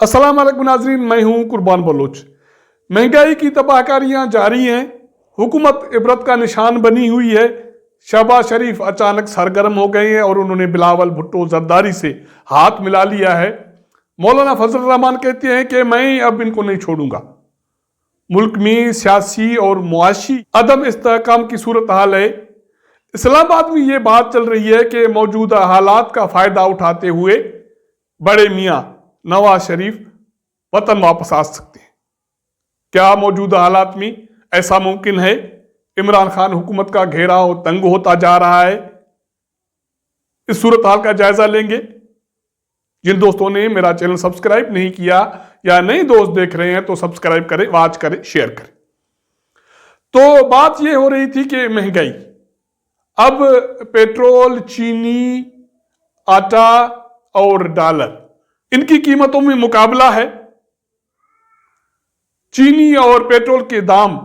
अस्सलाम वालेकुम नाज़रीन, मैं हूं कुर्बान बलोच। महंगाई की तबाहकारियां जारी हैं, हुकूमत इबरत का निशान बनी हुई है। शहबाज शरीफ अचानक सरगर्म हो गए हैं और उन्होंने बिलावल भुट्टो जरदारी से हाथ मिला लिया है। मौलाना फजल रहमान कहते हैं कि मैं अब इनको नहीं छोड़ूंगा। मुल्क में सियासी और मुआशी अदम इस्तेहकाम की सूरत हाल है। इस्लामाबाद में ये बात चल रही है कि मौजूदा हालात का फायदा उठाते हुए बड़े मियाँ नवाज शरीफ वतन वापस आ सकते हैं। क्या मौजूदा हालात में ऐसा मुमकिन है? इमरान खान हुकूमत का घेराव तंग होता जा रहा है। इस सूरत हाल का जायजा लेंगे। जिन दोस्तों ने मेरा चैनल सब्सक्राइब नहीं किया या नए दोस्त देख रहे हैं तो सब्सक्राइब करें, वॉच करें, शेयर करें। तो बात यह हो रही थी कि महंगाई, अब पेट्रोल, चीनी, आटा और डॉलर, इनकी कीमतों में मुकाबला है। चीनी और पेट्रोल के दाम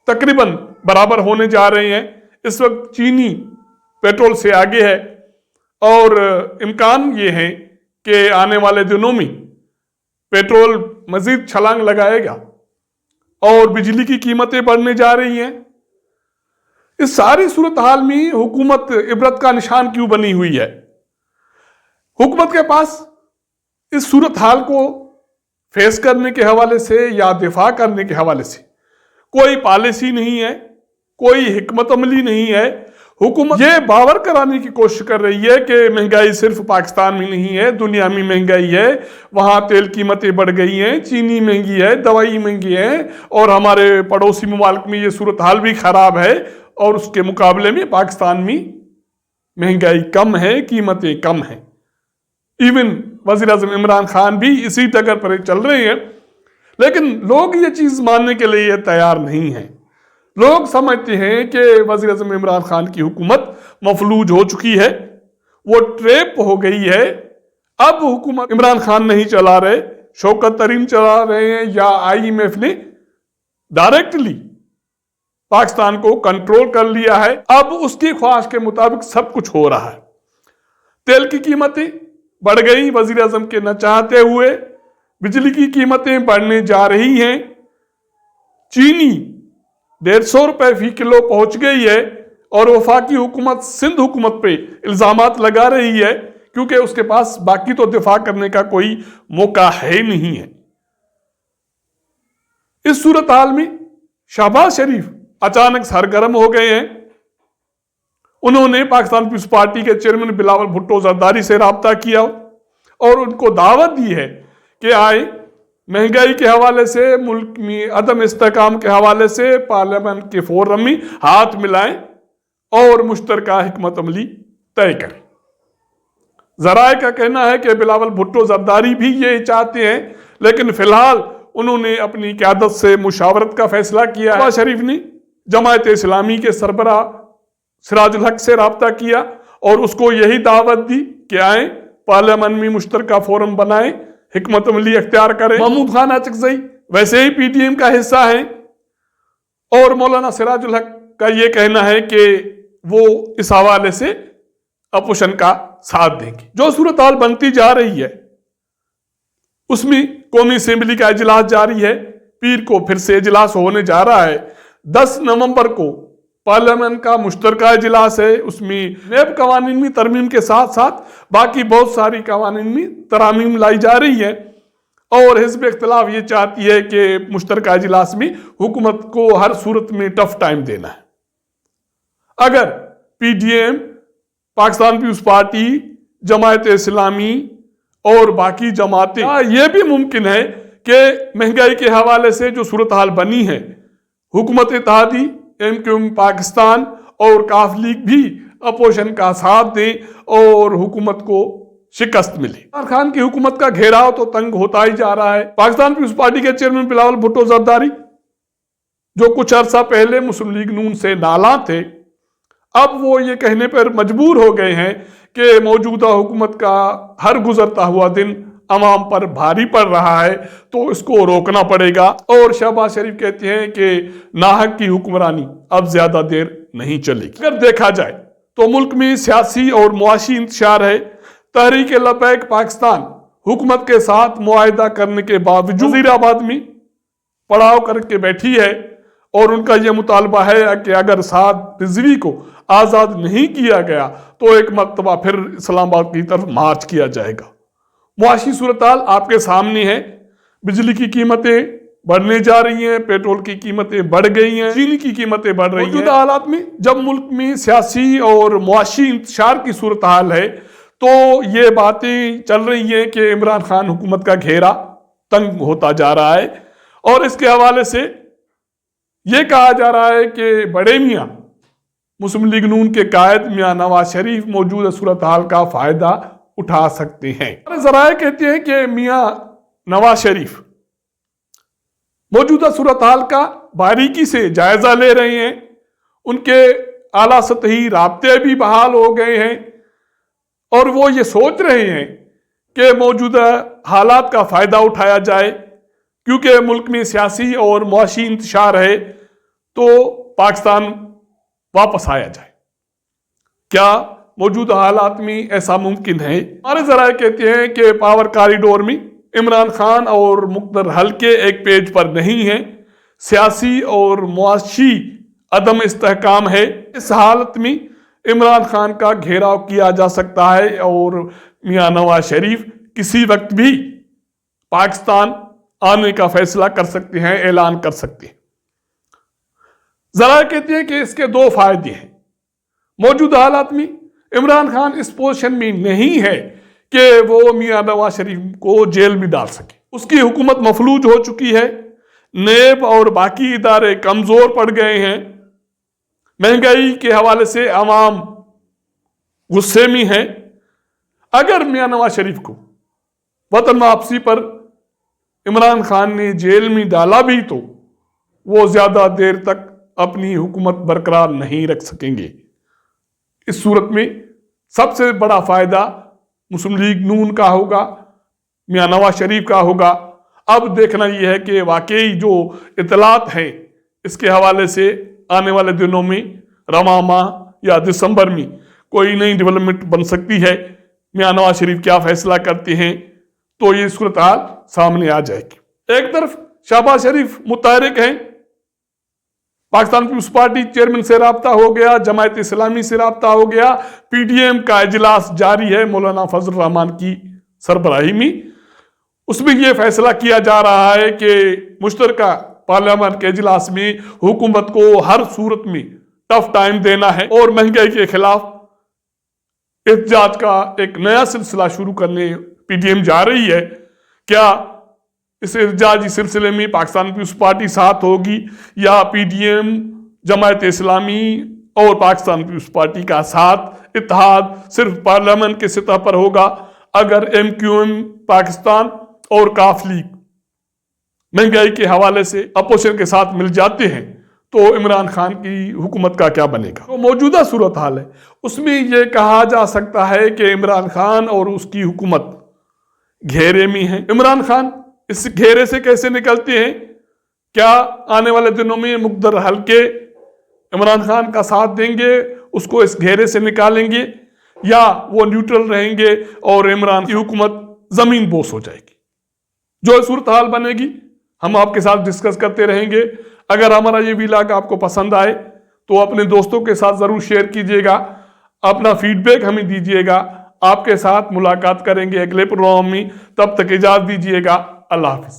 तकरीबन बराबर होने जा रहे हैं। इस वक्त चीनी पेट्रोल से आगे है और इम्कान ये है कि आने वाले दिनों में पेट्रोल मजीद छलांग लगाएगा और बिजली की कीमतें बढ़ने जा रही हैं। इस सारी सूरत हाल में हुकूमत इबरत का निशान क्यों बनी हुई है? हुकूमत के पास इस सूरत हाल को फेस करने के हवाले से या दिफा करने के हवाले से कोई पॉलिसी नहीं है, कोई हिकमत अमली नहीं है। हुकूमत ये बावर कराने की कोशिश कर रही है कि महंगाई सिर्फ पाकिस्तान में नहीं है, दुनिया में महंगाई है। वहाँ तेल कीमतें बढ़ गई हैं, चीनी महंगी है, दवाई महंगी है और हमारे पड़ोसी ममालिक में ये सूरत हाल भी खराब है और उसके मुकाबले में पाकिस्तान में महंगाई कम है, कीमतें कम हैं। इवन वज़ीर आज़म इमरान खान भी इसी डगर पर चल रहे हैं, लेकिन लोग ये चीज़ मानने के लिए तैयार नहीं हैं। लोग समझते हैं कि वज़ीर आज़म इमरान खान की हुकूमत मफलूज हो चुकी है, वो ट्रैप हो गई है। अब हुकूमत इमरान खान नहीं चला रहे, शौकत तरीन चला रहे हैं या IMF ने डायरेक्टली पाकिस्तान को कंट्रोल कर लिया है। अब उसकी ख्वाहिश के मुताबिक सब कुछ हो रहा है। तेल की कीमतें बढ़ गई वजीर आजम के न चाहते हुए, बिजली की कीमतें बढ़ने जा रही हैं। चीनी 150 रुपए फी किलो पहुंच गई है और वफाकी हुकूमत सिंध हुकूमत पे इल्जामात लगा रही है क्योंकि उसके पास बाकी तो दिफा करने का कोई मौका है नहीं है। इस सूरत हाल में शहबाज शरीफ अचानक सरगर्म हो गए हैं। उन्होंने पाकिस्तान पीपल्स पार्टी के चेयरमैन बिलावल भुट्टो जरदारी से राब्ता किया और उनको दावत दी है कि आए, महंगाई के हवाले से, मुल्क में अदम इस्तेहकाम के हवाले से पार्लियामेंट के फोरम में हाथ मिलाएं और मुश्तरका हिकमत अमली तय करें। जराए का कहना है कि बिलावल भुट्टो जरदारी भी ये चाहते हैं, लेकिन फिलहाल उन्होंने अपनी क़यादत से मुशावरत का फैसला किया है। शरीफ ने जमायत इस्लामी के सरबराह सिराजुल हक से राब्ता किया और उसको यही दावत दी कि आए, पार्लियामेंट में मुश्तरका फोरम बनाए, हिकमत अमली अख्तियार करें। महमूद खान अचकजई वैसे ही PTM का हिस्सा है और मौलाना सिराजुल हक का ये कहना है कि वो इस हवाले से अपोजिशन का साथ देंगे। जो सूरत हाल बनती जा रही है उसमें कौमी असेंबली का इजलास जारी है। पीर को फिर से इजलास होने जा रहा है। 10 नवंबर को पार्लियामेंट का मुश्तरका इजलास है। उसमें नैब कवानीन में तरमीम के साथ साथ बाकी बहुत सारी कवानीन में तरामीम लाई जा रही है और हिज़्ब इख्तिलाफ ये चाहती है कि मुश्तरका इजलास में हुकूमत को हर सूरत में टफ टाइम देना है। अगर PTM, पाकिस्तान पीपल्स पार्टी, जमायत इस्लामी और बाकी जमातें, यह भी मुमकिन है कि महंगाई के हवाले से जो सूरत हाल बनी है, हुकूमत इत्तेहादी, MQM पाकिस्तान और काफ लीग भी अपोजिशन का साथ दें और हुकूमत को शिकस्त मिले। इमरान खान की हुकूमत का घेराव तो तंग होता ही जा रहा है। पाकिस्तान पीपल्स पार्टी के चेयरमैन बिलावल भुट्टो जरदारी, जो कुछ अरसा पहले मुस्लिम लीग नून से नाला थे, अब वो ये कहने पर मजबूर हो गए हैं कि मौजूदा हुकूमत का हर गुजरता हुआ दिन अवाम पर भारी पड़ रहा है तो इसको रोकना पड़ेगा। और शहबाज शरीफ कहते हैं कि नाहक की हुक्मरानी अब ज्यादा देर नहीं चलेगी। अगर देखा जाए तो मुल्क में सियासी और मुआशी इंतशार है। तहरीक लबैक पाकिस्तान हुकूमत के साथ मुआहदा करने के बावजूद वज़ीराबाद में पड़ाव करके बैठी है और उनका यह मुतालबा है कि अगर साद रिजवी को आज़ाद नहीं किया गया तो एक मरतबा फिर इस्लामाबाद की तरफ मार्च किया जाएगा। मुआशी सूरत-हाल आपके सामने है। बिजली की कीमतें बढ़ने जा रही हैं, पेट्रोल की कीमतें बढ़ गई हैं, चीनी की कीमतें बढ़ रही हैं। मौजूदा हालात में जब मुल्क में सियासी और मुआशी इंतशार की सूरत हाल है तो ये बातें चल रही हैं कि इमरान खान हुकूमत का घेरा तंग होता जा रहा है और इसके हवाले से ये कहा जा रहा है कि बड़े मियाँ मुस्लिम लीग नून के कायद मियाँ नवाज शरीफ मौजूदा सूरत हाल का फायदा उठा सकते हैं। ज़राए कहते हैं कि मियाँ नवाज शरीफ मौजूदा सूरत हाल का बारीकी से जायजा ले रहे हैं। उनके आला सतही राब्ते भी बहाल हो गए हैं और वो ये सोच रहे हैं कि मौजूदा हालात का फायदा उठाया जाए, क्योंकि मुल्क में सियासी और मुआशी इंतशार है तो पाकिस्तान वापस आया जाए। क्या मौजूदा हालात में ऐसा मुमकिन है? हमारे ज़राए कहते हैं कि पावर कॉरिडोर में इमरान खान और मुक़द्दर हल्के एक पेज पर नहीं है। सियासी और मुआशी अदम इस्तेहकाम है। इस हालत में इमरान खान का घेराव किया जा सकता है और मियाँ नवाज शरीफ किसी वक्त भी पाकिस्तान आने का फैसला कर सकते हैं, ऐलान कर सकते हैं। जरा कहते हैं कि इसके दो फायदे हैं। मौजूदा हालात में इमरान खान इस पोजीशन में नहीं है कि वो मियाँ नवाज शरीफ को जेल में डाल सके। उसकी हुकूमत मफलूज हो चुकी है, नेब और बाकी इदारे कमजोर पड़ गए हैं, महंगाई के हवाले से आवाम गुस्से में है। अगर मियाँ नवाज शरीफ को वतन वापसी पर इमरान खान ने जेल में डाला भी तो वो ज्यादा देर तक अपनी हुकूमत बरकरार नहीं रख सकेंगे। इस सूरत में सबसे बड़ा फायदा मुस्लिम लीग नून का होगा, मियाँ नवाज शरीफ का होगा। अब देखना यह है कि वाकई जो इतलात हैं इसके हवाले से आने वाले दिनों में रवां माह या दिसंबर में कोई नई डेवलपमेंट बन सकती है। मियाँ नवाज शरीफ क्या फैसला करते हैं तो ये सूरत हाल सामने आ जाएगी। एक तरफ शहबाज शरीफ मुतहरिक हैं, पाकिस्तान पीपुल्स पार्टी चेयरमैन से राब्ता हो गया, जमायत इस्लामी से राब्ता हो गया, पीडीएम का इजलास जारी है मौलाना फजल रहमान की सरबराही में। उसमें यह फैसला किया जा रहा है कि मुश्तरका पार्लियामेंट के इजलास में हुकूमत को हर सूरत में टफ टाइम देना है और महंगाई के खिलाफ एहतजाज का एक नया सिलसिला शुरू करने पीडीएम जा रही है। क्या इस एहतजाजी सिलसिले में पाकिस्तान पीपुल्स पार्टी साथ होगी या पीडीएम, जमायत इस्लामी और पाकिस्तान पीपुल्स पार्टी का साथ इत्तेहाद सिर्फ पार्लियामेंट के सतह पर होगा? अगर एमक्यूएम पाकिस्तान और काफ लीग महंगाई के हवाले से अपोजिशन के साथ मिल जाते हैं तो इमरान खान की हुकूमत का क्या बनेगा? तो मौजूदा सूरत हाल है उसमें यह कहा जा सकता है कि इमरान खान और उसकी हुकूमत घेरे में है। इमरान खान इस घेरे से कैसे निकलते हैं? क्या आने वाले दिनों में मुक़द्दर हल्के इमरान खान का साथ देंगे, उसको इस घेरे से निकालेंगे, या वो न्यूट्रल रहेंगे और इमरान की हुकूमत जमीन बोस हो जाएगी? जो सूरत हाल बनेगी हम आपके साथ डिस्कस करते रहेंगे। अगर हमारा ये व्लॉग आपको पसंद आए तो अपने दोस्तों के साथ जरूर शेयर कीजिएगा, अपना फीडबैक हमें दीजिएगा। आपके साथ मुलाकात करेंगे अगले प्रोग्राम में, तब तक इजाजत दीजिएगा। अल्लाह हाफिज।